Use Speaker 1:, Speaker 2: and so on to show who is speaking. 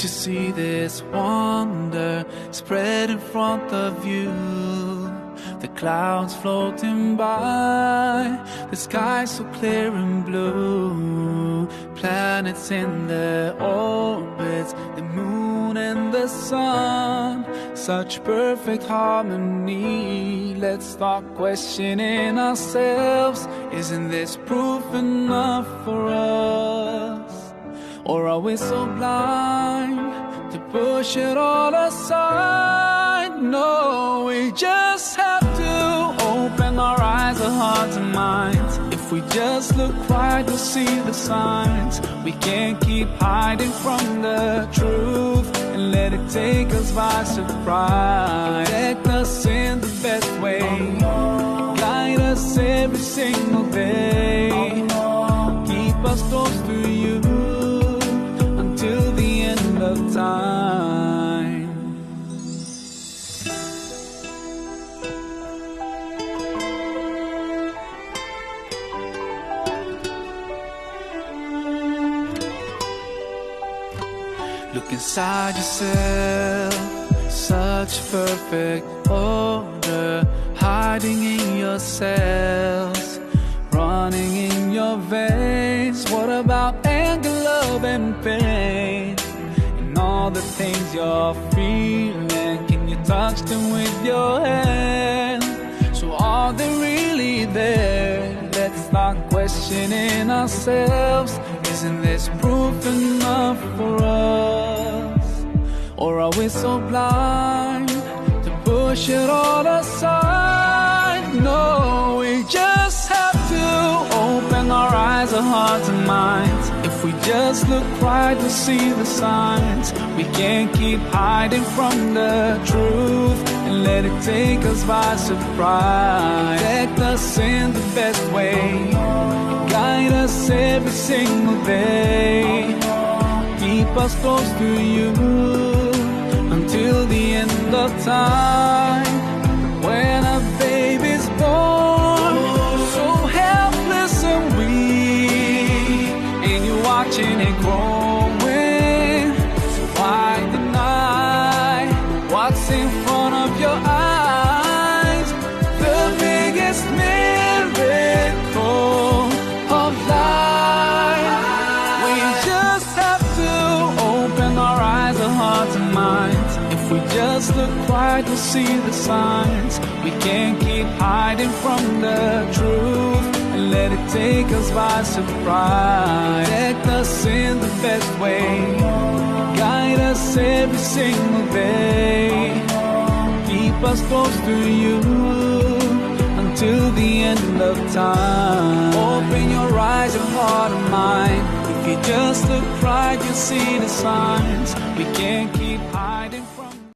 Speaker 1: you see this wonder spread in front of you? The clouds floating by, the sky so clear and blue, planets in their orbits, the moon and the sun, such perfect harmony. Let's start questioning ourselves. Isn't this proof enough for us? Or are we so blind to push it all aside? No, we just have to open our eyes, our hearts and minds. If we just look right, we'll see the signs. We can't keep hiding from the truth and let it take us by surprise. Protect us in the best way, guide us every single day, keep us close to you till the end of time. Look inside yourself, such perfect order, hiding in your cells, running in your veins. What about anger, love and pain, and all the things you're feeling? Can you touch them with your hand? So are they really there? Let's start questioning ourselves. Isn't this proof enough for us? Or are we so blind to push it all aside? No, we just have to open our eyes, our hearts and minds. If we just look right, we'll see the signs. We can't keep hiding from the truth and let it take us by surprise. Protect us in the best way, guide us every single day, keep us close to you until the end of time. When a baby's born, so helpless and weak, and you're watching it growing, so why deny what's in front of your eyes? The biggest miracle of life. We just have to open our eyes, our hearts and minds. If we just look right, we'll see the signs. We can't keep hiding from the truth and let it take us by surprise. Protect us in the best way, guide us every single day, keep us close to you till the end of time. Open your eyes, your heart and mind. If you just look right, you'll see the signs. We can't keep